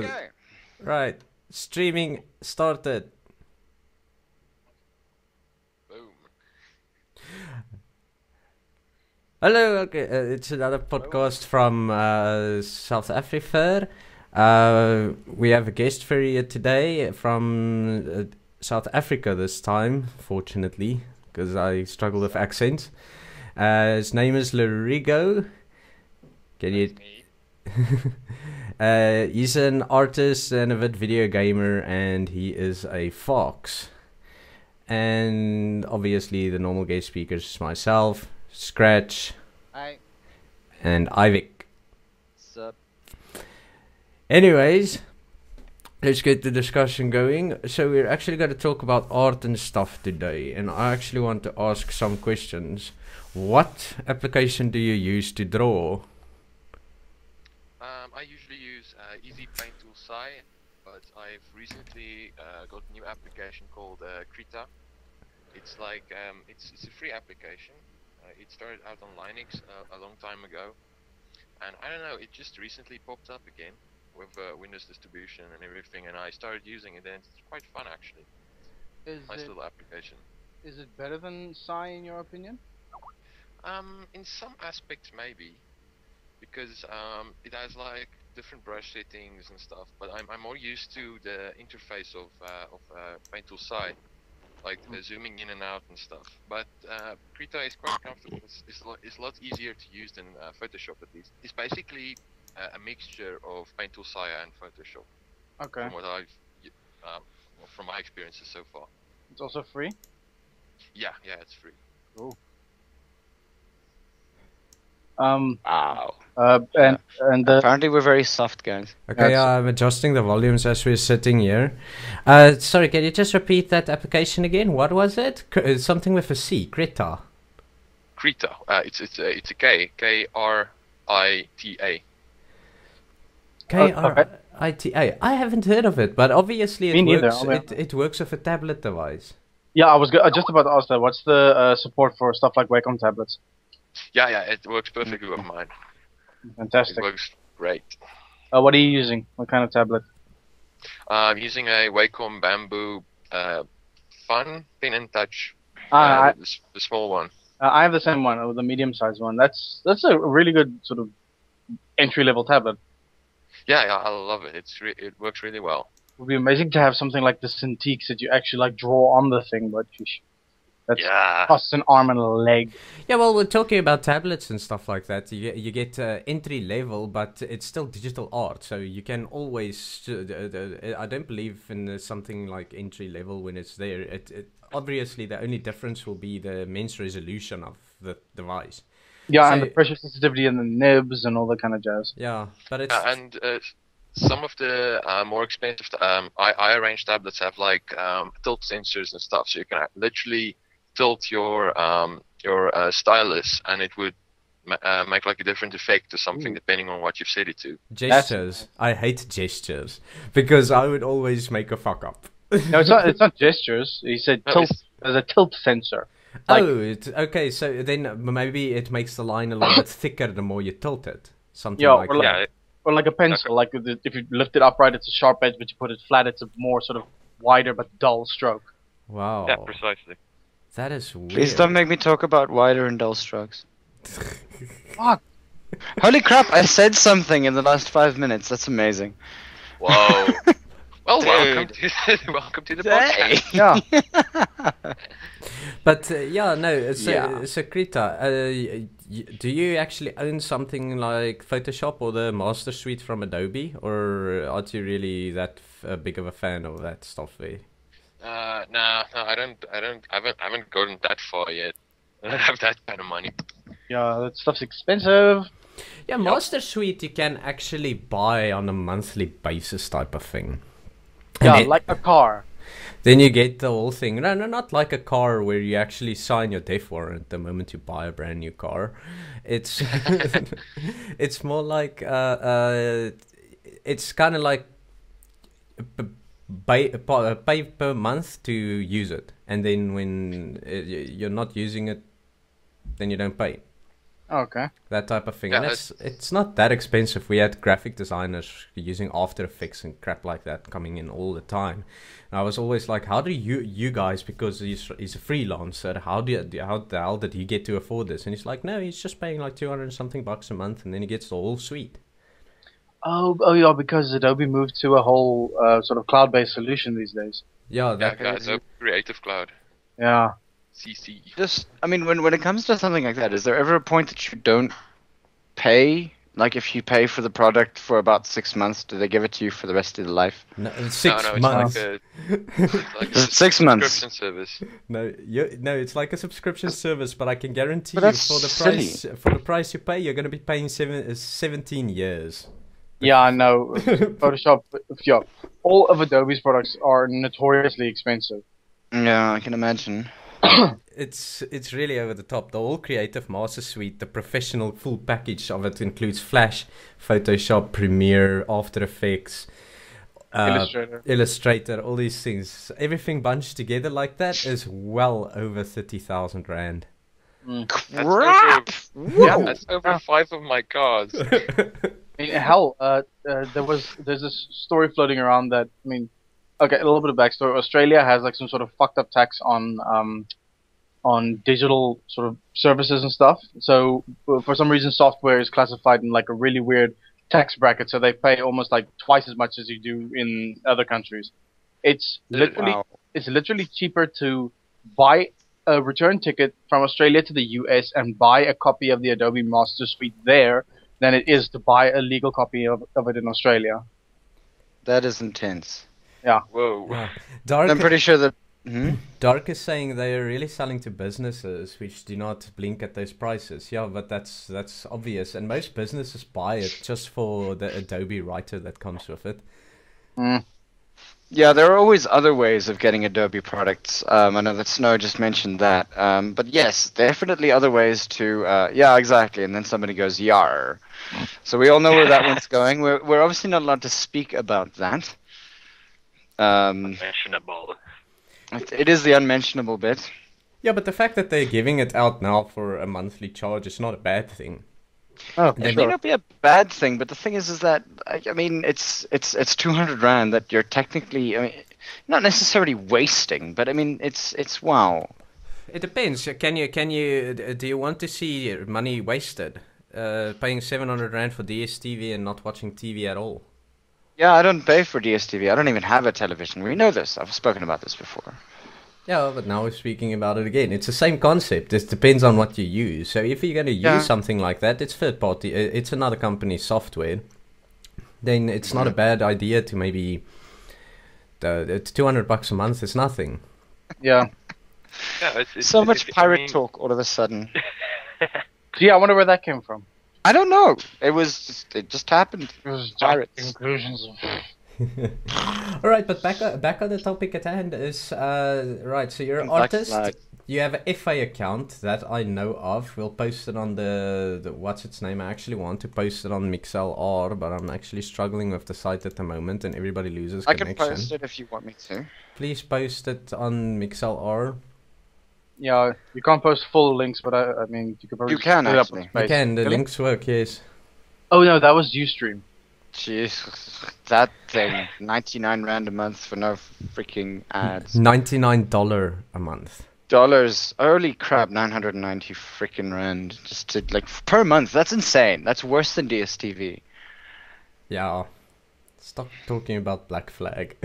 go. Right, streaming started. Boom. Hello, okay, it's another podcast from South-Afrifur. We have a guest furry here today from South Africa this time, fortunately, because I struggle with accents. His name is Lurigo. Can you? He's an artist and avid video gamer, and he is a fox. And obviously, the normal guest speakers is myself, Scratch, Hi. and Ivic. Sup? Anyways, let's get the discussion going. So we're actually going to talk about art and stuff today, and I actually want to ask some questions. What application do you use to draw? I usually use Easy Paint Tool Sci, but I've recently got a new application called Krita. It's like it's a free application. It started out on Linux a long time ago, and I don't know, it just recently popped up again with Windows distribution and everything, and I started using it, and it's quite fun actually. Nice little application. Is it better than Psy in your opinion? In some aspects maybe, because it has like different brush settings and stuff. But I'm more used to the interface of Paint Tool Sci, like zooming in and out and stuff. But Krita is quite comfortable. It's a lot easier to use than Photoshop at least. It's basically a mixture of Paint Tool Sci and Photoshop. Okay. From what I've from my experiences so far. It's also free? Yeah, it's free. Cool. Wow. Apparently we're very soft, guys. Okay, I'm adjusting the volumes as we're sitting here. Sorry, can you just repeat that application again? What was it? Something with a C, Krita. Krita. It's a K. K-R-I-T-A. K-R-I-T-A. I haven't heard of it, but obviously Me neither. it works with a tablet device. Yeah, I was just about to ask that. What's the support for stuff like Wacom tablets? Yeah, it works perfectly with mine. Fantastic. It works great. What are you using? What kind of tablet? I'm using a Wacom Bamboo Fun Pen and Touch, the small one. I have the same one, the medium-sized one. That's a really good sort of entry-level tablet. Yeah, I love it. It works really well. It would be amazing to have something like the Cintiqs that you actually like draw on the thing, but that costs an arm and a leg. Yeah, well, we're talking about tablets and stuff like that. You get entry level, but it's still digital art, so you can always. I don't believe in something like entry level when it's there. Obviously, the only difference will be the immense resolution of the device. Yeah, and the pressure sensitivity and the nibs and all that kind of jazz. Yeah, but it's some of the more expensive I-arrange tablets have like tilt sensors and stuff, so you can literally tilt your stylus, and it would make like a different effect to something depending on what you've set it to. Gestures. I hate gestures because I would always make a fuck up. No, it's not gestures. He said tilt. There's a tilt sensor. Like, okay. So then maybe it makes the line a little bit thicker the more you tilt it. Something like that. Or like a pencil. Like if you lift it upright, it's a sharp edge, but you put it flat, it's a more sort of wider but dull stroke. Wow. Yeah, precisely. That is weird. Please don't make me talk about wider and dull strokes. Fuck. Holy crap, I said something in the last 5 minutes. That's amazing. Whoa. Well, Dude. welcome to the podcast. Yeah. But so Krita, do you actually own something like Photoshop or the Master Suite from Adobe, or aren't you really that big of a fan of that stuff there? No, I haven't gotten that far yet. I don't have that kind of money. Yeah, that stuff's expensive. Yeah, Master Suite you can actually buy on a monthly basis type of thing. Yeah, like a car. Then you get the whole thing. No, not like a car where you actually sign your death warrant the moment you buy a brand new car. It's it's more like it's kind of like pay per month to use it, and then when you're not using it, then you don't pay. Okay. That type of thing. Yeah, And it's not that expensive. We had graphic designers using After Effects and crap like that coming in all the time. And I was always like, how do you guys, because he's a freelancer, how the hell did he get to afford this? And he's like, no, he's just paying like 200 and something bucks a month, and then he gets the whole suite. Oh yeah, because Adobe moved to a whole sort of cloud-based solution these days. Yeah, Yeah, guys, Creative Cloud. Yeah. CC. I mean, when it comes to something like that, is there ever a point that you don't pay? Like, if you pay for the product for about 6 months, do they give it to you for the rest of your life? no, No, 6 it's months. like Is it 6 months? subscription service. No, it's like a subscription service, but I can guarantee But you that's for the price you pay, you're going to be paying 17 years. Yeah, I know. Photoshop, yeah. All of Adobe's products are notoriously expensive. Yeah, I can imagine. It's really over the top. The whole Creative Master Suite, the professional full package of it includes Flash, Photoshop, Premiere, After Effects, Illustrator, all these things. Everything bunched together like that is well over 30,000 rand. Crap! Yeah, that's over 5 of my cars. I mean, hell, there's this story floating around that, I mean, okay, a little bit of backstory. Australia has like some sort of fucked up tax on digital sort of services and stuff. So for some reason, software is classified in like a really weird tax bracket. So they pay almost like twice as much as you do in other countries. It's literally cheaper to buy a return ticket from Australia to the US and buy a copy of the Adobe Master Suite there than it is to buy a legal copy of it in Australia. That is intense. Yeah. Whoa. Yeah. I'm pretty sure that... Dark is saying they are really selling to businesses which do not blink at those prices. Yeah, but that's obvious. And most businesses buy it just for the Adobe writer that comes with it. Yeah, there are always other ways of getting Adobe products. I know that Snow just mentioned that. But yes, definitely other ways to... yeah, exactly. And then somebody goes, yar. So we all know where that one's going. We're obviously not allowed to speak about that. Unmentionable. It is the unmentionable bit. Yeah, but the fact that they're giving it out now for a monthly charge is not a bad thing. Oh, It may not be a bad thing, but the thing is that I mean, it's 200 rand that you're technically, I mean, not necessarily wasting, but I mean, it's wow. It depends. Do you want to see money wasted? Paying 700 rand for DSTV and not watching TV at all? Yeah, I don't pay for DSTV. I don't even have a television. We know this. I've spoken about this before. Yeah, but now we're speaking about it again. It's the same concept. It depends on what you use. So if you're going to use something like that, it's third party. It's another company's software. Then it's not a bad idea to maybe... it's 200 bucks a month. It's nothing. Yeah. Yeah, So much pirate talk all of a sudden. Gee, I wonder where that came from. I don't know. It just happened. It was Pirates. conclusions. All right, but back on the topic at hand is right. So you're an artist. You have a FA account that I know of. We'll post it on the what's its name. I actually want to post it on MixLR, but I'm actually struggling with the site at the moment, and everybody loses connection. I can post it if you want me to. Please post it on MixLR. Yeah, you can't post full links, but I mean, you can probably... You can, put it up actually. on space. You can. The Really? links work. Yes. Oh no, that was Ustream. Jeez, that thing, 99 rand a month for no freaking ads. $99 a month. Dollars, holy crap, 990 freaking rand just to like per month. That's insane. That's worse than DSTV. Yeah. Stop talking about Black Flag.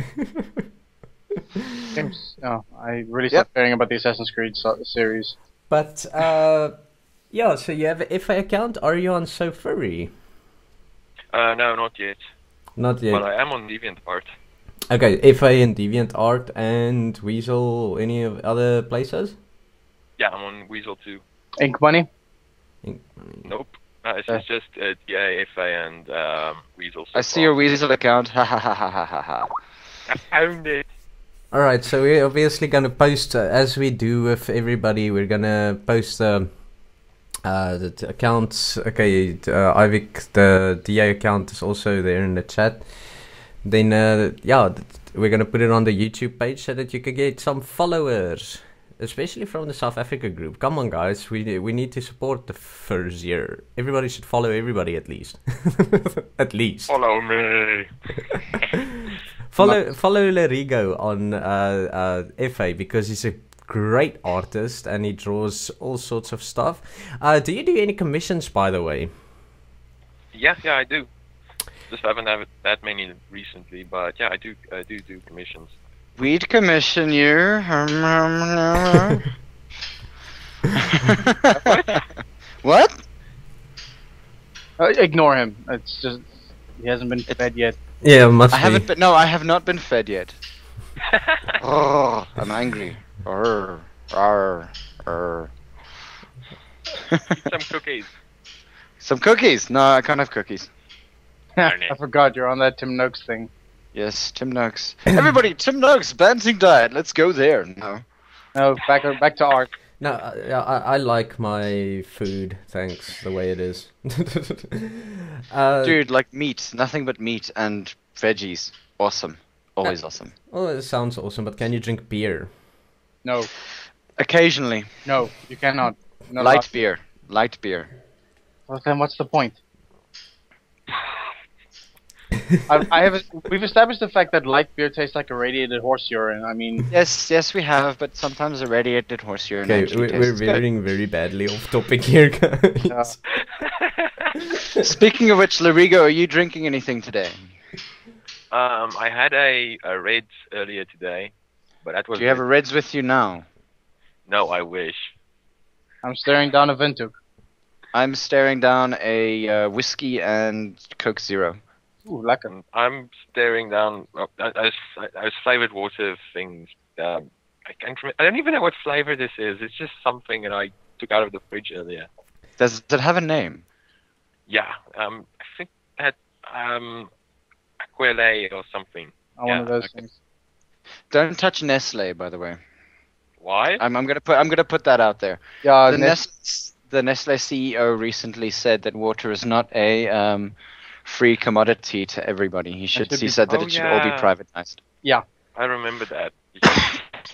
I really stopped caring about the Assassin's Creed series. But yeah, so you have an FA account. Are you on Furry? No, not yet. Not yet. But I am on DeviantArt. Okay, FA and DeviantArt and Weasel, any of other places? Yeah, I'm on Weasel too. Ink Money? Nope. It's just DA, FA, and Weasel. I see your Weasel account. Ha ha ha ha ha ha ha. I found it. Alright, so we're obviously gonna post, as we do with everybody, we're gonna post the accounts. Okay, Ivic, the DA account is also there in the chat. Then, yeah, we're gonna put it on the YouTube page so that you can get some followers. especially from the South Africa group. Come on, guys, we need to support the furs here. Everybody should follow everybody at least. At least. Follow me. Follow Lurigo on FA because he's a great artist and he draws all sorts of stuff. Do you do any commissions, by the way? Yeah, I do. Just haven't had that many recently, but yeah, I do commissions. We'd commission you. What? Ignore him. It's just he hasn't been fed yet. Yeah, must be. I haven't been. No, I have not been fed yet. Oh, I'm angry. Arr. Some cookies. Some cookies? No, I can't have cookies. I forgot you're on that Tim Noakes thing. Yes, Tim Noakes. Everybody, Tim Noakes, Banting Diet. Let's go there. No. No, back to art. No, I like my food, thanks, the way it is. Dude, like meat. Nothing but meat and veggies. Awesome. Always awesome. Oh, it sounds awesome, but can you drink beer? No. Occasionally. No, you cannot. No, Light beer. Light beer. Well, then what's the point? We've established the fact that light beer tastes like irradiated horse urine. I mean, yes, we have, but sometimes irradiated horse urine. Okay, we're veering very badly off topic here, guys. Speaking of which, Lurigo, are you drinking anything today? I had a Reds earlier today, but that was. Do you have a Reds with you now? No, I wish. I'm staring down a Vintuk. I'm staring down a whiskey and Coke Zero. Ooh, lekker. I'm staring down those flavored water things. I don't even know what flavor this is. It's just something that I took out of the fridge earlier. Does it have a name? Yeah, I think that Aquile or something. One of those things. Don't touch Nestle, by the way. Why? I'm gonna put that out there. Yeah, The Nestle CEO recently said that water is not a free commodity to everybody. He said that it should all be privatized. Yeah, I remember that.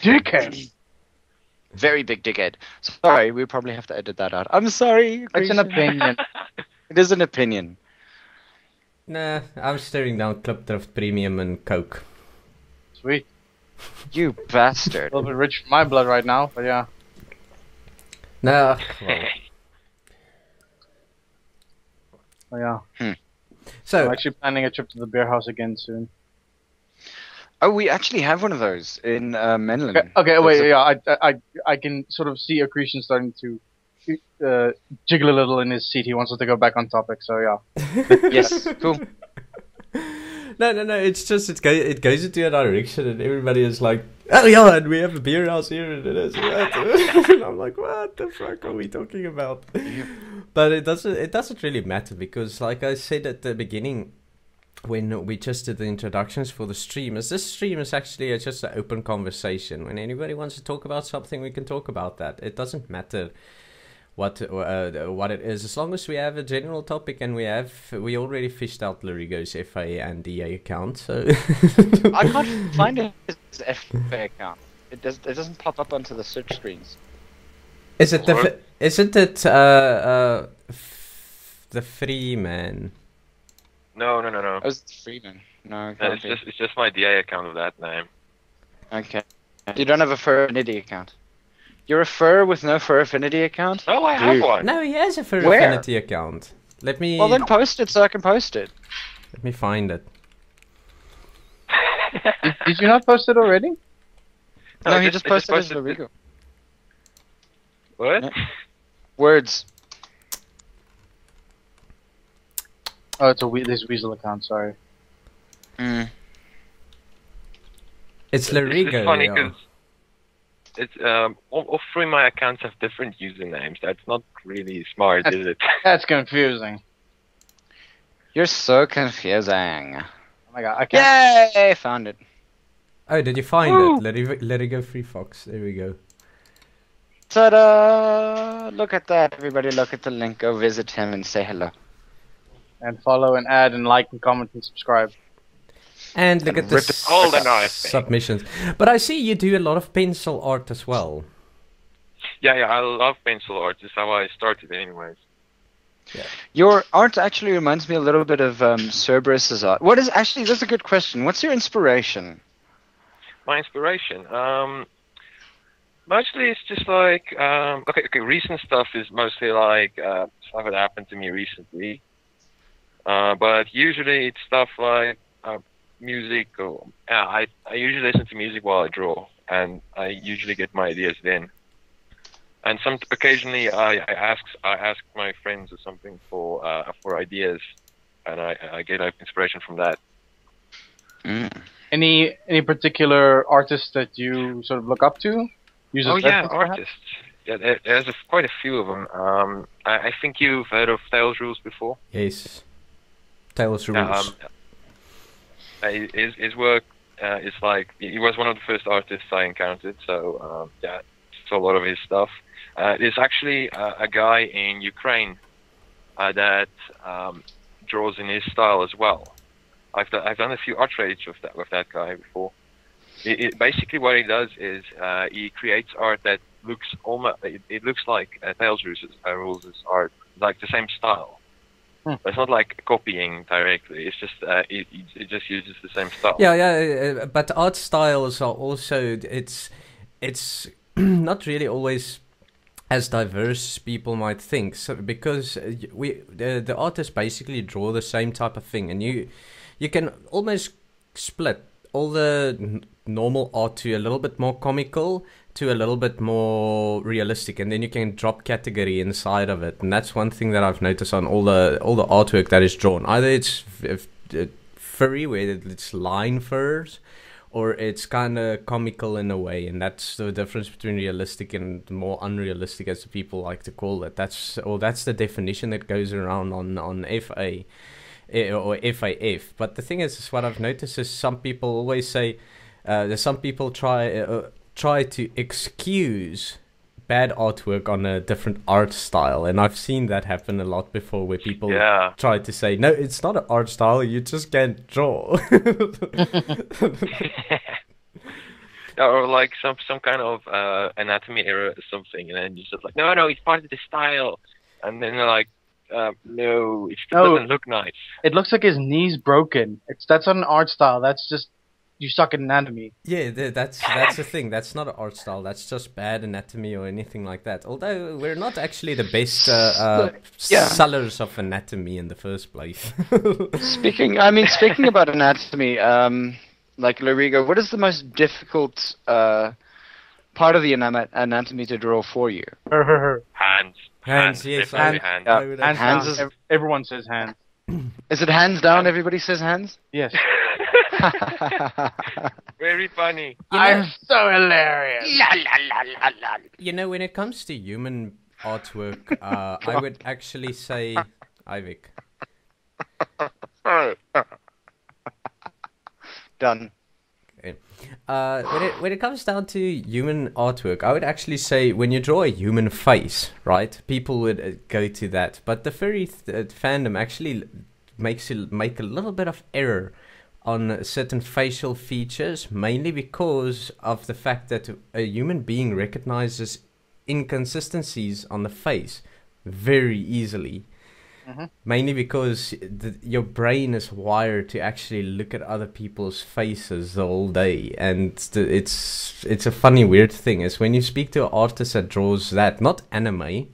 dickhead. Very big dickhead. Sorry, we probably have to edit that out. I'm sorry. It's an opinion. It is an opinion. Nah, I'm staring down Clipdraft Premium and Coke. Sweet. You bastard. A little bit rich for my blood right now, but yeah. Nah, well. Oh, yeah. So I'm actually planning a trip to the beer house again soon. Oh, we actually have one of those in Menlyn. Okay, wait, yeah, I can sort of see Accretion starting to jiggle a little in his seat. He wants us to go back on topic, so yeah. Yes, cool. No, it's just it goes into a direction and everybody is like, oh yeah, and we have a beer house here and it is what? And I'm like, what the fuck are we talking about? But it doesn't really matter because, like I said at the beginning, when we just did the introductions for the streamers, this stream is actually just an open conversation. When anybody wants to talk about something, we can talk about that. It doesn't matter what it is, as long as we have a general topic, and we already fished out Lurigo's FA and DA account. So I can't find his FA account. It doesn't pop up onto the search screens. Isn't it the free man? No. Oh, it's Freeman. No, it's just my DA account of that name. Okay. You don't have a Fur Affinity account. You're a fur with no Fur Affinity account? Oh, I have one. No, he has a Fur Where? Affinity account. Let me. Well, then post it so I can post it. Let me find it. Did you not post it already? No, he just posted it as Lurigo. What? Yeah. Words. Oh, it's this Weasel account. Sorry. It's Lurigo. It's just funny because all three of my accounts have different usernames. That's not really smart, is it? That's confusing. You're so confusing. Oh my god, I can't. Yay! Found it. Oh, did you find it? Lurigo Free Fox. There we go. Ta-da! Look at that. Everybody look at the link. Go visit him and say hello. And follow and add and like and comment and subscribe. And look at the all the nice submissions. But I see you do a lot of pencil art as well. Yeah, I love pencil art. That's how I started, anyways. Your art actually reminds me a little bit of Cerberus's art. What is actually? That's a good question. What's your inspiration? My inspiration, mostly it's just like okay. Recent stuff is mostly like stuff that happened to me recently. But usually it's stuff like music. Or I usually listen to music while I draw, and I usually get my ideas then. And occasionally I ask my friends or something for ideas, and I get inspiration from that. Mm. Any particular artists that you sort of look up to? Use as Oh yeah, reference, perhaps? artists. Yeah, there's quite a few of them. I think you've heard of Tails Rules before. Yes. Tails Rules. His work is like he was one of the first artists I encountered. So yeah, saw a lot of his stuff. There's actually a guy in Ukraine that draws in his style as well. I've done a few art trades with that guy before. Basically, what he does is he creates art that looks almost. It looks like Tails Rules' art, like the same style. But it's not like copying directly. It's just it just uses the same style. Yeah, but art styles are also it's not really always as diverse as people might think. So because the artists basically draw the same type of thing, and you can almost split all the normal art to a little bit more comical to a little bit more realistic, and then you can drop category inside of it. And that's one thing that I've noticed on all the artwork that is drawn. Either it's furry, where it's line furs, or it's kind of comical in a way, and that's the difference between realistic and more unrealistic, as people like to call it. That's the definition that goes around on FA or FAF. But the thing is what I've noticed is some people always say, some people try to excuse bad artwork on a different art style, and I've seen that happen a lot before, where people try to say, no, it's not an art style, you just can't draw. Or like some kind of anatomy error or something, and then you're just like, no, it's part of the style, and then they're like, no, it doesn't look nice. It looks like his knee's broken. That's not an art style. That's just you suck at anatomy. Yeah, that's the thing. That's not an art style. That's just bad anatomy or anything like that. Although we're not actually the best sellers of anatomy in the first place. Speaking about anatomy, like Lurigo, what is the most difficult part of the anatomy to draw for you? Hands. Yes. Hands is, everyone says hands. Is it hands down? Everybody says hands? Yes. Very funny. I'm so hilarious. You know, when it comes to human artwork, I would actually say Ivic. Done. Okay. When it comes down to human artwork, I would actually say when you draw a human face, right, people would go to that. But the furry fandom actually makes you make a little bit of error on certain facial features, mainly because of the fact that a human being recognizes inconsistencies on the face very easily. Mm-hmm. Mainly because your brain is wired to actually look at other people's faces the whole day, and it's a funny weird thing is when you speak to an artist that draws that, not anime,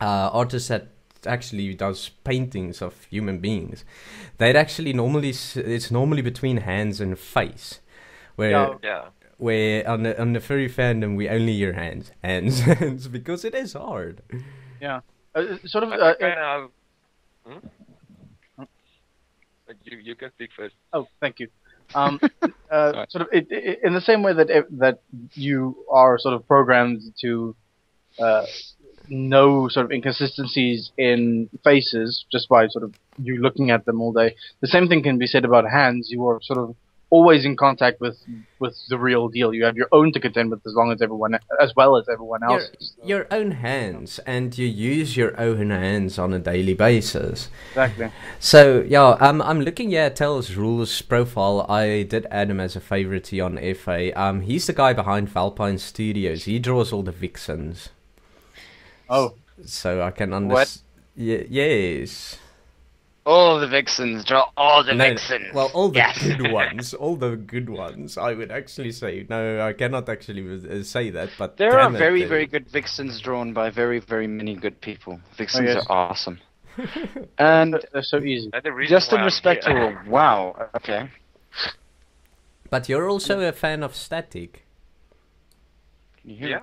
artist that actually does paintings of human beings, they'd actually it's normally between hands and face, where on the furry fandom we only hear hands because it is hard. Yeah, You can speak first. Oh, thank you. Sort of in the same way that you are sort of programmed to know sort of inconsistencies in faces just by sort of you looking at them all day. The same thing can be said about hands. You are sort of always in contact with the real deal. You have your own to contend with as well as everyone else. Your own hands, and you use your own hands on a daily basis. Exactly. So yeah, I'm looking here at Tails Rules' profile. I did add him as a favorite on FA. He's the guy behind Valpine Studios. He draws all the vixens. Oh. So I can What? understand. Yes. All the vixens, draw all the No, vixens. well, all the Yes. good ones, all the good ones. I would actually say no. I cannot actually say that, but There are damn it, very, they- very good vixens drawn by very, very many good people. Vixens yes. are awesome. And They're so easy. That's the reason just in why I'm respect to here. wow, okay. But you're also a fan of static. Can you hear Yeah.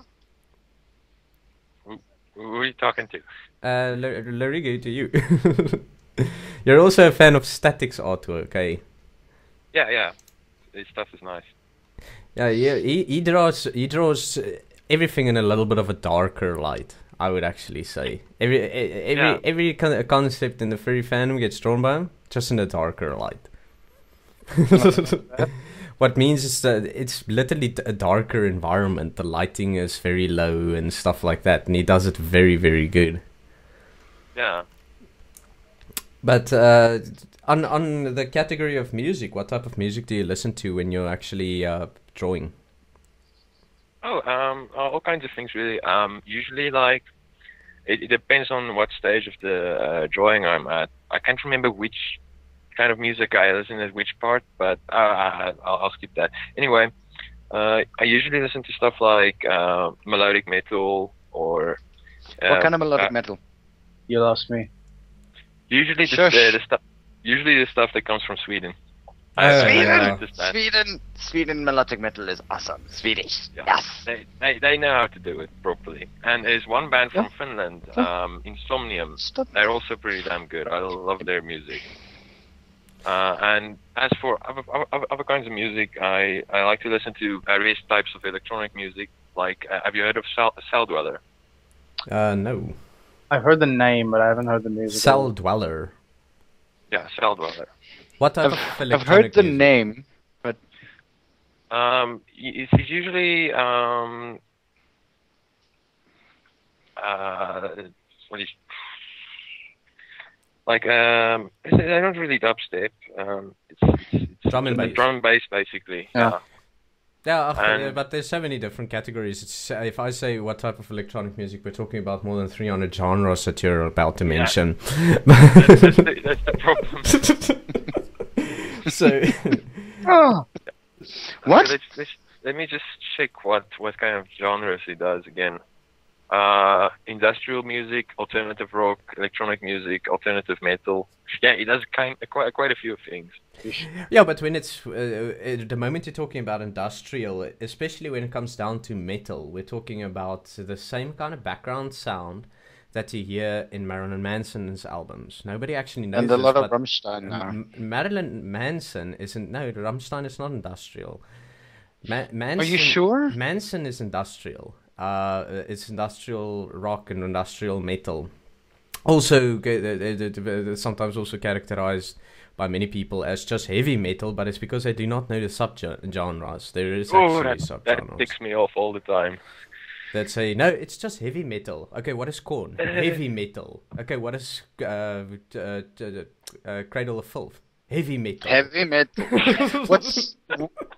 me? Who are you talking to? Lurigo, to you. You're also a fan of statics artwork, eh? Yeah. This stuff is nice. Yeah, he draws everything in a little bit of a darker light. I would actually say every concept in the furry fandom gets drawn by him just in a darker light. What means is that it's literally a darker environment. The lighting is very low and stuff like that, and he does it very, very good. Yeah. But on the category of music, what type of music do you listen to when you're actually drawing? Oh, all kinds of things really. Usually, like, it depends on what stage of the drawing I'm at. I can't remember which kind of music I listen at which part, but I'll skip that. Anyway, I usually listen to stuff like melodic metal or. What kind of melodic metal? You lost me. Usually Shush. the stuff. Usually the stuff that comes from Sweden. Sweden melodic metal is awesome. Swedish. Yeah. Yes. They know how to do it properly. And there's one band from Finland, Insomnium. Stop. They're also pretty damn good. I love their music. And as for other kinds of music, I like to listen to various types of electronic music. Like, have you heard of Cell Dweller? No. I've heard the name, but I haven't heard the music. Cell Dweller. Yeah, Cell Dweller. What type of I've electronic heard the music? name, but It's usually what is like they're not really dubstep. It's Drum and bass. Drum and bass, basically. Yeah. Yeah, And- but there's so many different categories. It's, if I say what type of electronic music, we're talking about more than 300 genres that you're about to mention. That's the problem. So, oh. What? Okay, let me just check what kind of genres he does again. Industrial music, alternative rock, electronic music, alternative metal. Yeah, he does quite a few things. yeah, but when it's the moment you're talking about industrial, especially when it comes down to metal, we're talking about the same kind of background sound that you hear in Marilyn Manson's albums. Nobody actually knows And a this, lot of but Rammstein now. Marilyn Manson isn't. No, Rammstein is not industrial. Manson, Are you sure? Manson is industrial. It's industrial rock and industrial metal. Also, sometimes also characterized by many people as just heavy metal, but it's because they do not know the subgenres. There is actually that subgenres ticks me off all the time. that say, no, it's just heavy metal. Okay, what is corn? Heavy metal. Okay, what is Cradle of Filth? Heavy metal. Heavy metal.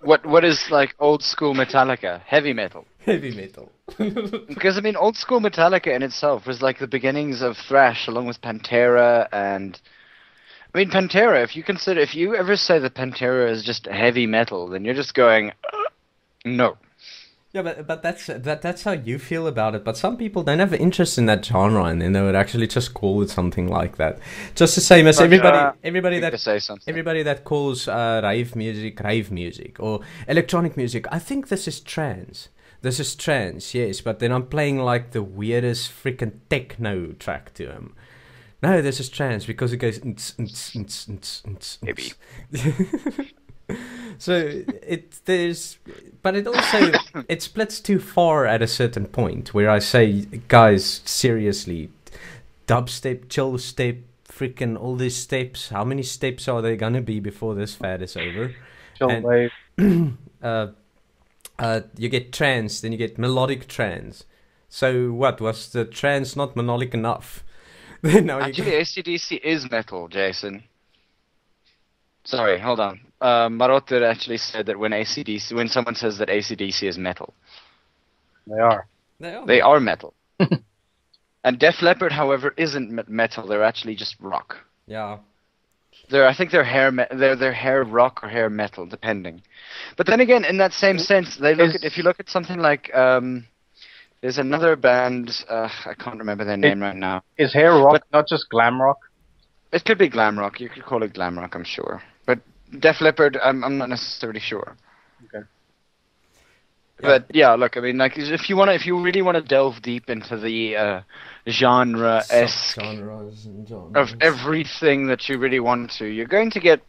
What is like old school Metallica? Heavy metal. Heavy metal. Because I mean, old school Metallica in itself was like the beginnings of thrash, along with Pantera and. I mean, Pantera. If you ever say that Pantera is just heavy metal, then you're just going, no. Yeah, but that's how you feel about it. But some people don't have an interest in that genre, and then they would actually just call it something like that. Just the same as But, everybody to that say something. everybody that calls rave music, or electronic music. I think this is trance. This is trance, yes. But then I'm playing like the weirdest freaking techno track to him. No, this is trance because it goes. Maybe. So but it also it splits too far at a certain point where I say, guys, seriously, dubstep, chill step, freaking all these steps. How many steps are there gonna be before this fad is over? Chill And- wave. You get trance, then you get melodic trance. So what was the trance not melodic enough? Then now Actually, AC/DC is metal, Jason. Sorry, hold on. Marotter actually said that when someone says that AC/DC is metal, They are. they are metal. And Def Leppard, however, isn't metal. They're actually just rock. Yeah. I think they're they're hair rock or hair metal, depending. But then again, in that same sense, if you look at something like there's another band, I can't remember their name right now. Is hair rock not just glam rock? It could be glam rock. You could call it glam rock, I'm sure. But Def Leppard, I'm not necessarily sure. Okay. But yeah, look, I mean, like, if you really want to delve deep into the genre-esque Genres and genres. of everything that you really want to, you're going to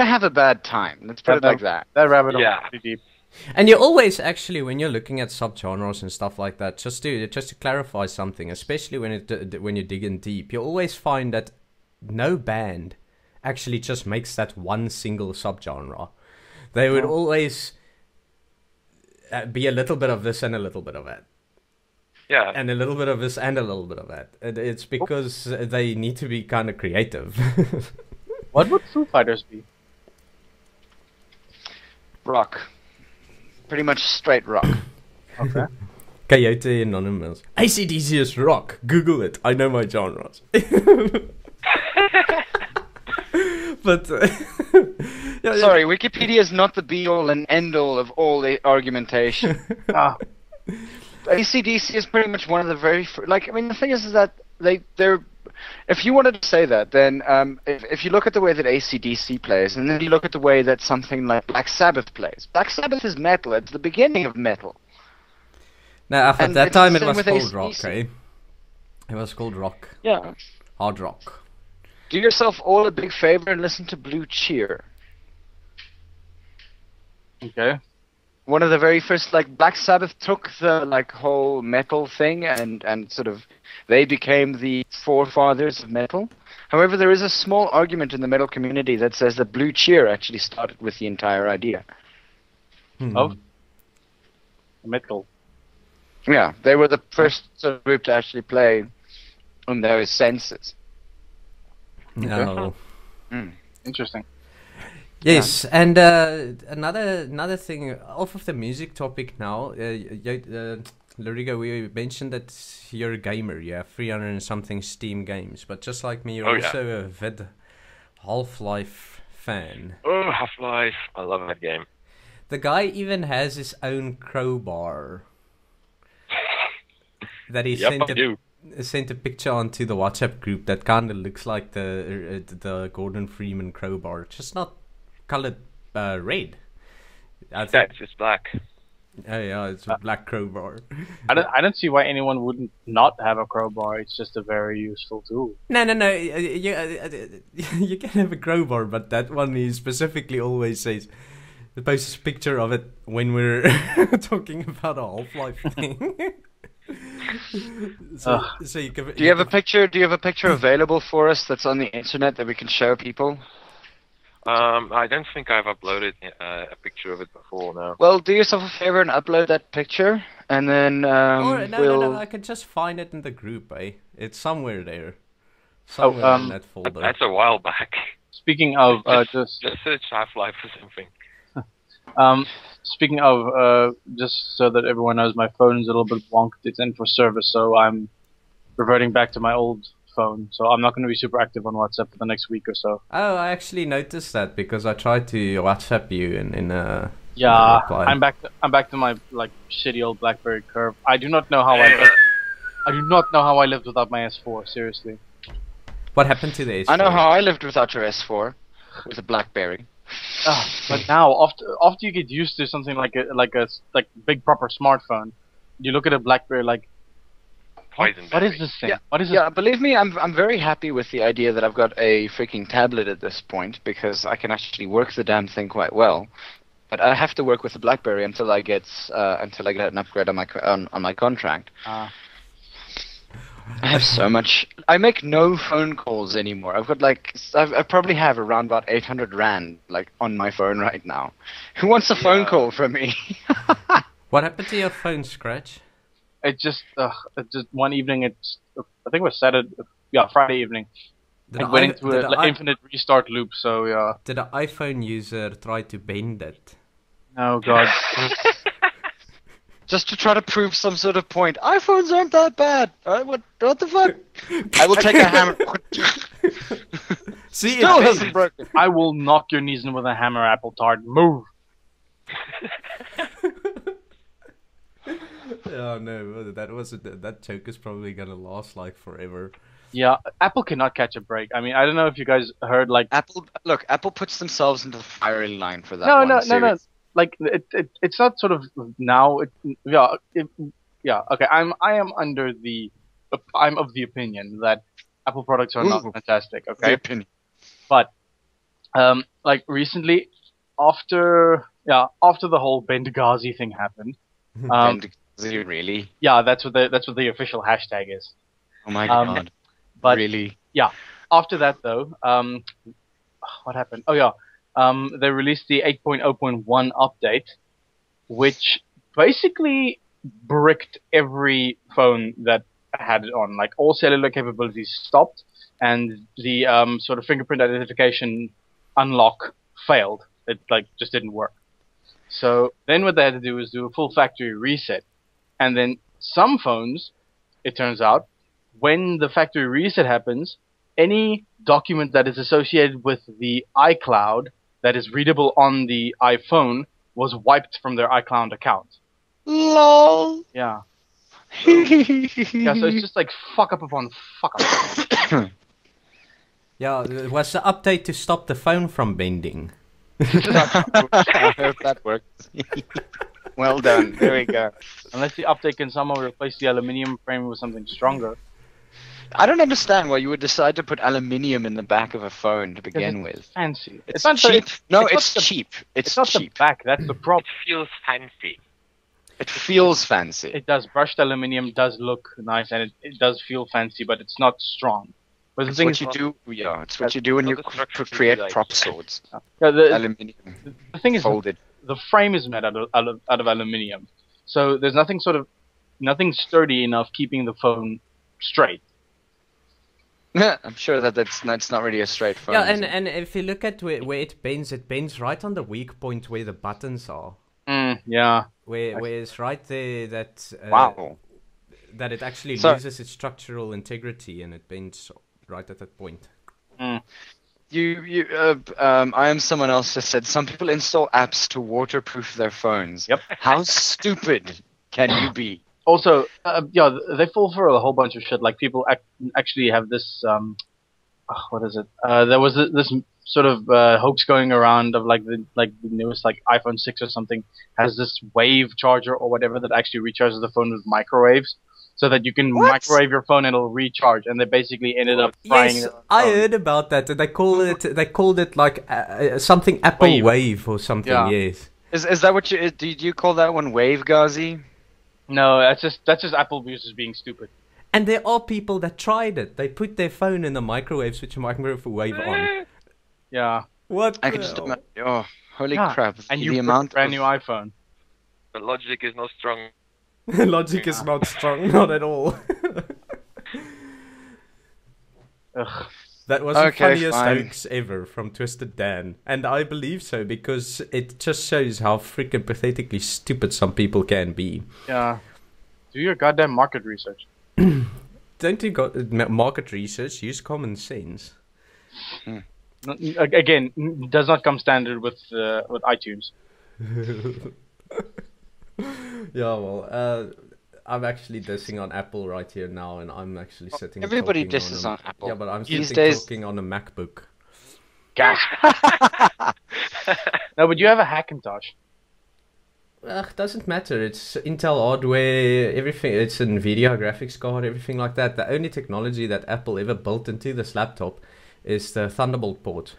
have a bad time. Let's put it like that. That rabbit hole is pretty deep. And you always actually, when you're looking at subgenres and stuff like that, just to clarify something, especially when you dig in deep, you always find that no band actually just makes that one single subgenre. They would always be a little bit of this and a little bit of that. Yeah. And a little bit of this and a little bit of that. It's because they need to be kind of creative. What would Foo Fighters be? Rock. Pretty much straight rock. Okay. Coyote Anonymous. AC/DC is rock. Google it. I know my genres. But Sorry, Wikipedia is not the be-all and end-all of all the argumentation. AC/DC is pretty much one of the very the thing is that they're. If you wanted to say that, then if you look at the way that AC/DC plays, and then you look at the way that something like Black Sabbath plays, Black Sabbath is metal. It's the beginning of metal. Now, at that time, it was called rock, AC/DC. eh? It was called rock. Yeah. Hard rock. Do yourself all a big favor and listen to Blue Cheer. Okay. One of the very first, Black Sabbath took the, whole metal thing and sort of, they became the forefathers of metal. However, there is a small argument in the metal community that says that Blue Cheer actually started with the entire idea. Of? Metal. Yeah, they were the first sort of group to actually play on those senses. No. Interesting. Yes, and another thing off of the music topic now, Lurigo, we mentioned that you're a gamer. You have 300 and something Steam games, but just like me, you're also a vid Half-Life fan. Oh, Half-Life! I love that game. The guy even has his own crowbar that he sent a picture onto the WhatsApp group that kind of looks like the Gordon Freeman crowbar, just not colored red. That's just black. Oh yeah, it's a black crowbar. I don't see why anyone wouldn't not have a crowbar. It's just a very useful tool. No. You can have a crowbar, but that one he specifically always says. He posts a picture of it when we're talking about a Half-Life thing. So you can, do you have a picture? Do you have a picture available for us that's on the internet that we can show people? I don't think I've uploaded a picture of it before now. Well, do yourself a favor and upload that picture, and then no, I can just find it in the group, eh? It's somewhere there. Somewhere in that folder. That's a while back. Speaking of just search Half-Life or something. Speaking of, just so that everyone knows, my phone's a little bit wonked. It's in for service, so I'm reverting back to my old phone. So I'm not going to be super active on WhatsApp for the next week or so. Oh, I actually noticed that because I tried to WhatsApp you in yeah, I'm back to my shitty old BlackBerry Curve. I do not know how I lived without my S4. Seriously. What happened to the S4? I know how I lived without your S4 with a BlackBerry. But now, after you get used to something like a big proper smartphone, you look at a BlackBerry like, what is this thing? Yeah, what is this? Yeah, believe me, I'm very happy with the idea that I've got a freaking tablet at this point because I can actually work the damn thing quite well. But I have to work with the BlackBerry until I get an upgrade on my contract. I have so much. I make no phone calls anymore. I've got I probably have around about 800 rand on my phone right now. Who wants a phone call from me? What happened to your phone, Scratch? It just one evening. I think it was Friday evening. It went into an infinite restart loop. So yeah. Did an iPhone user try to bend it? Oh God. just to try to prove some sort of point. iPhones aren't that bad. What the fuck? I will take a hammer. See, Still it hasn't bends. broken. I will knock your knees in with a hammer, apple tart. Move. Oh no, that joke is probably gonna last like forever. Yeah, Apple cannot catch a break. I mean, I don't know if you guys heard like. Apple puts themselves into the firing line for that. No. Like it's not sort of now. Okay. I'm of the opinion that Apple products are not fantastic. The Okay, opinion. but like recently, after the whole Benghazi thing happened, Really? yeah, that's what the official hashtag is. Oh my god. But Really? yeah, after that though, what happened? Oh yeah, they released the 8.0.1 update, which basically bricked every phone that had it on. Like all cellular capabilities stopped, and the sort of fingerprint identification unlock failed. It like just didn't work. So then what they had to do was do a full factory reset, and then some phones, it turns out, when the factory reset happens, any document that is associated with the iCloud that is readable on the iPhone was wiped from their iCloud account. LOL. Yeah. Yeah, so it's just like fuck up upon fuck up. Yeah, it was the update to stop the phone from bending. I hope that works. Well done. There we go. Unless the update can somehow replace the aluminium frame with something stronger. I don't understand why you would decide to put aluminium in the back of a phone to begin with. Fancy. It's not cheap. the- It's not the- cheap. It's not cheap. the back, that's the prop. It feels fancy. It feels fancy. It does. Brushed aluminium does look nice, and it does feel fancy, but it's not strong. But the It's thing what is, you do. Yeah, it's what you do when you create prop swords. the Aluminium thing is, folded. the frame is made out of aluminium, so there's nothing sturdy enough keeping the phone straight. I'm sure that's not really a straight phone. Yeah, is it? and if you look at where it bends right on the weak point where the buttons are. Yeah. Where it's right there that Wow. that it actually So- loses its structural integrity and it bends right at that point. I am someone else just said some people install apps to waterproof their phones. Yep. How stupid can you be? Also, they fall for a whole bunch of shit. Like people actually have this. What is it? There was this sort of hoax going around of like the newest like iPhone 6 or something has this wave charger or whatever that actually recharges the phone with microwaves, so that you can microwave your phone and it'll recharge. And they basically ended up frying. Yes, their I phone. heard about that. They called it like something Apple Wave or something. Yeah. Yes. Is that what you do? You call that one wave, Ghazi? No, that's just Apple users being stupid. And there are people that tried it. They put their phone in the microwave, switch a microwave on. Yeah. What? I can just imagine. Oh, holy Yeah. crap! And the you amount brand of- new iPhone. The logic is not strong. Logic is not strong, not at all. Ugh. That was Okay, the funniest fine. hoax ever from Twisted Dan. And I believe so because it just shows how freaking pathetically stupid some people can be. Yeah. Do your goddamn market research. Don't you got market research? Use common sense. Again, does not come standard with iTunes. Yeah, well, I'm actually dissing on Apple right here now, and I'm actually sitting. Everybody talking disses a- on Apple. Yeah, but I'm These sitting days- talking on a MacBook. Gasp. No, but you have a Hackintosh. Doesn't matter. It's Intel hardware, everything. It's NVIDIA graphics card, everything like that. The only technology that Apple ever built into this laptop is the Thunderbolt port.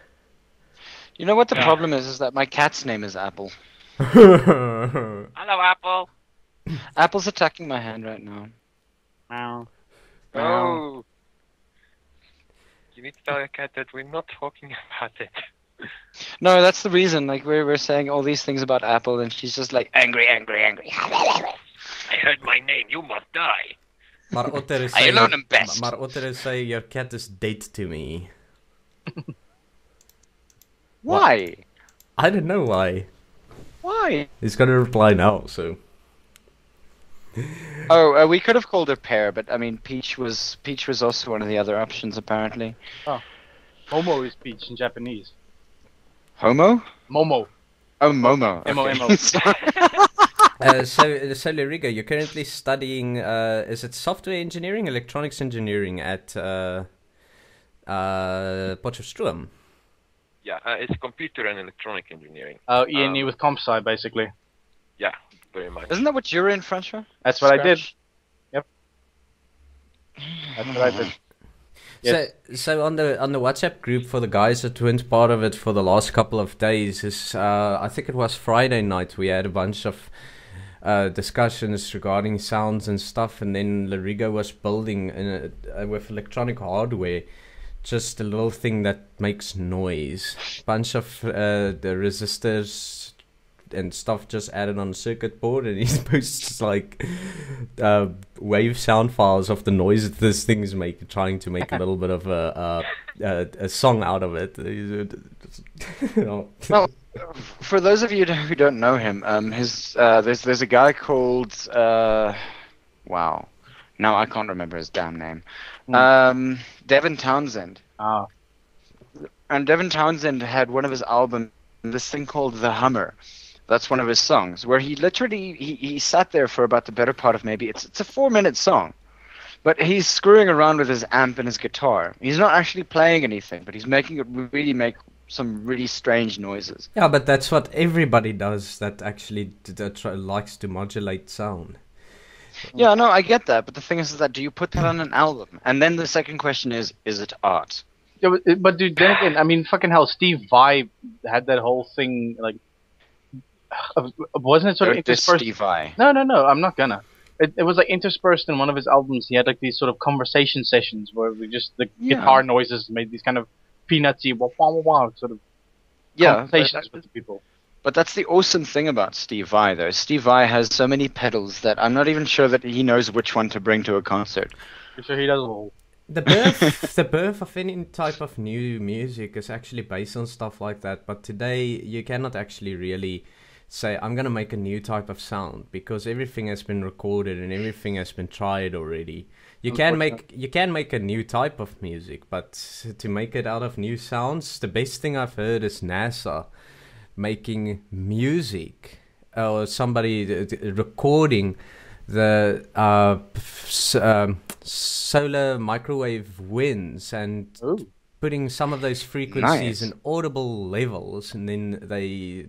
You know what the problem is that my cat's name is Apple. Hello, Apple. Apple's attacking my hand right now. Meow. Oh. You need to tell your cat that we're not talking about it. No, that's the reason. Like we're saying all these things about Apple, and she's just like angry. I heard my name. You must die. Maar Otter is I alone am best. Maar Otter is saying your cat is dead to me. Why? I don't know why. Why? He's gonna reply now, so. Oh, we could have called her Pear, but I mean, Peach was also one of the other options apparently. Momo is peach in Japanese. Homo? Momo. Oh, Momo. M-O-M-O. Okay. Sorry. So Lurigo, you're currently studying, is it software engineering, electronics engineering at Potchefstroom? Yeah, it's computer and electronic engineering. Oh, E&E with comp sci, basically. Yeah, very much. Isn't that what you're in, Francois? That's what I did. Scratch? Yep. That's what I did. Yes. So on the WhatsApp group for the guys that weren't part of it for the last couple of days is I think it was Friday night we had a bunch of discussions regarding sounds and stuff, and then Lurigo was building with electronic hardware just a little thing that makes noise. Bunch of the resistors and stuff just added on the circuit board, and he posts like wave sound files of the noise that this thing is making, trying to make a little bit of a song out of it. Well, for those of you who don't know him, there's a guy called wow, now I can't remember his damn name. Devin Townsend. Ah. And Devin Townsend had one of his albums, this thing called The Hummer. That's one of his songs, where he literally he sat there for about the better part of maybe it's a 4-minute song, but he's screwing around with his amp and his guitar. He's not actually playing anything, but he's making it really make some really strange noises. Yeah, but that's what everybody does that actually likes to modulate sound. Yeah, no, I get that, but the thing is that do you put that on an album? And then the second question is it art? Yeah, but dude, then again, I mean, fucking hell, Steve Vai had that whole thing, like, wasn't it sort of interspersed? Steve Vai. No, I'm not gonna. It was like interspersed in one of his albums. He had like these sort of conversation sessions where we just the guitar noises made these kind of peanutsy wah wah wah sort of conversations with people. But that's the awesome thing about Steve Vai, though. Steve Vai has so many pedals that I'm not even sure that he knows which one to bring to a concert. I'm sure he does all. The birth of any type of new music is actually based on stuff like that. But today you cannot actually really say I'm gonna make a new type of sound because everything has been recorded and everything has been tried already. You can make a new type of music, but to make it out of new sounds, the best thing I've heard is NASA making music or somebody recording the solar microwave winds and putting some of those frequencies in audible levels, and then they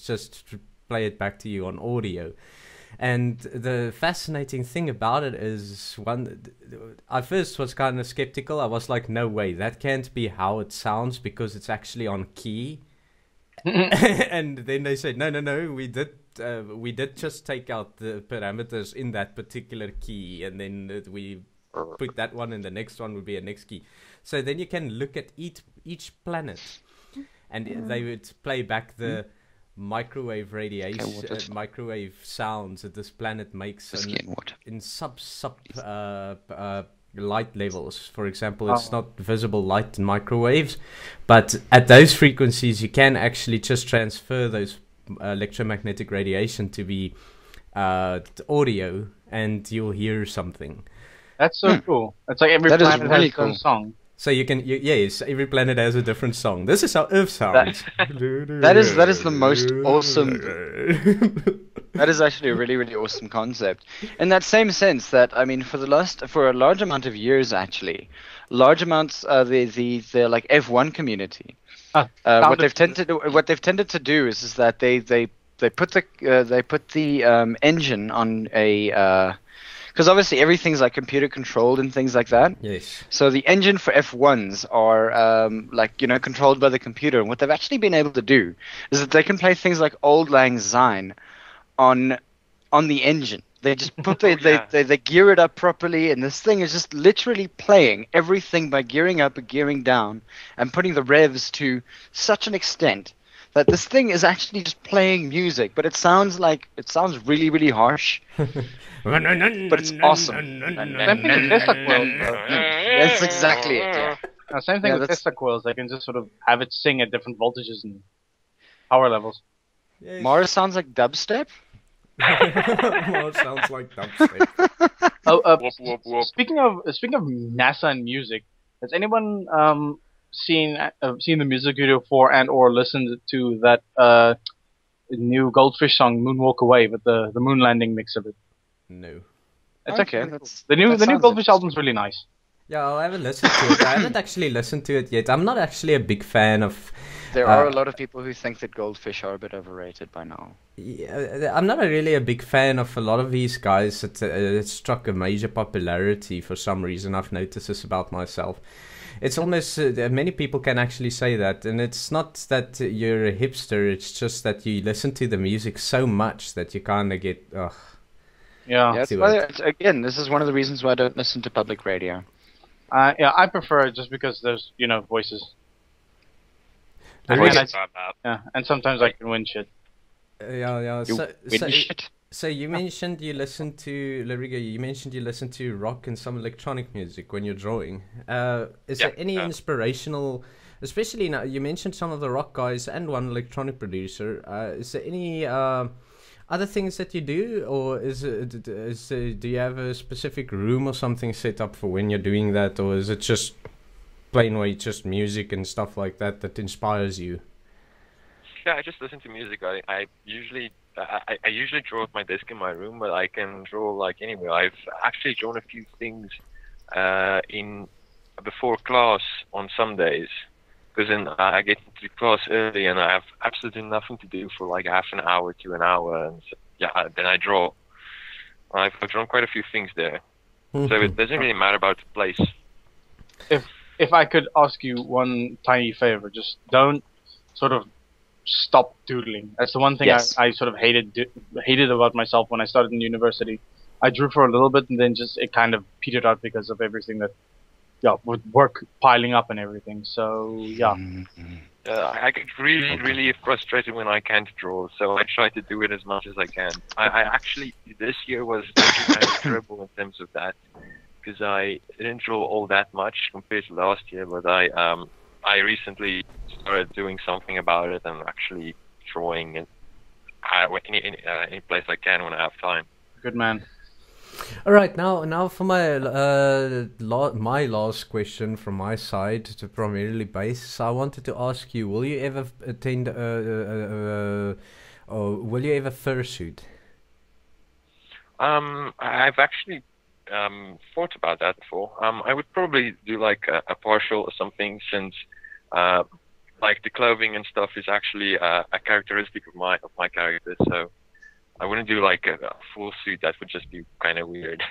just play it back to you on audio. And the fascinating thing about it is, I first was kind of skeptical. I was like, no way, that can't be how it sounds because it's actually on key. And then they said, no, we did just take out the parameters in that particular key, and then we put that one, and the next one would be a next key. So then you can look at each planet, and they would play back the microwave radiation, microwave sounds that this planet makes in sub light levels. For example, it's not visible light in microwaves, but at those frequencies you can actually just transfer those electromagnetic radiation to be audio, and you'll hear something. That's so cool. It's like every planet has its own song. So you can, yes, every planet has a different song. This is how Earth sounds. That is the most awesome. That is actually a really, really awesome concept. In that same sense, that I mean, for a large amount of years, actually, large amounts the like F1 community. What they've tended to do is that they put the engine on a. Because obviously everything's like computer controlled and things like that. Yes. So the engine for F1s are controlled by the computer. And what they've actually been able to do is that they can play things like Auld Lang Syne on the engine. They just put they gear it up properly, and this thing is just literally playing everything by gearing up and gearing down and putting the revs to such an extent that this thing is actually just playing music, but it sounds really, really harsh. But it's awesome. Same thing with Tesla coils. That's exactly it. Yeah. Same thing with Tesla coils. They can just sort of have it sing at different voltages and power levels. Mars sounds like dubstep. Well, it sounds like dubstep. Whoop, whoop, whoop. Speaking of NASA and music, has anyone seen the music video for and or listened to that new Goldfish song "Moonwalk Away" with the moon landing mix of it? No. It's Okay, actually cool. that's- The new that sounds Goldfish album's really nice. Yeah, I haven't listened to it. I haven't actually listened to it yet. I'm not actually a big fan of. There are a lot of people who think that goldfish are a bit overrated by now. Yeah, I'm not really a big fan of a lot of these guys that struck a major popularity for some reason. I've noticed this about myself. It's almost many people can actually say that, and it's not that you're a hipster. It's just that you listen to the music so much that you kind of get. Ugh. Yeah. Yeah, it's do why, it. again, this is one of the reasons why I don't listen to public radio. Yeah, I prefer it just because there's voices. There And is- I- yeah, and sometimes I can win shit. Yeah. You win shit. So you mentioned you listen to Lurigo. You mentioned you listen to rock and some electronic music when you're drawing. Is there any inspirational, especially now? You mentioned some of the rock guys and one electronic producer. Is there any other things that you do, or do you have a specific room or something set up for when you're doing that, or is it just plain way just music and stuff like that that inspires you? Yeah, I just listen to music. I usually draw at my desk in my room, but I can draw like anywhere. I've actually drawn a few things in before class on some days, because then I get into class early and I have absolutely nothing to do for like half an hour to an hour, and so, yeah, then I draw. I've drawn quite a few things there, so it doesn't really matter about the place. If I could ask you one tiny favor, just don't sort of stop doodling. That's the one thing Yes. I sort of hated about myself when I started in university. I drew for a little bit and then just it kind of petered out because of everything that, with work piling up and everything. So yeah, I get really frustrated when I can't draw, so I try to do it as much as I can. I actually, this year was actually kind of terrible in terms of that, because I didn't draw all that much compared to last year, but I recently started doing something about it and actually drawing in any place I can when I have time. good man. All right, now for my my last question from my side, to primarily base. I wanted to ask you: will you ever attend or will you ever fursuit? I've actually thought about that before. I would probably do like a partial or something, since like the clothing and stuff is actually a characteristic of my character. So I wouldn't do like a full suit. That would just be kind of weird.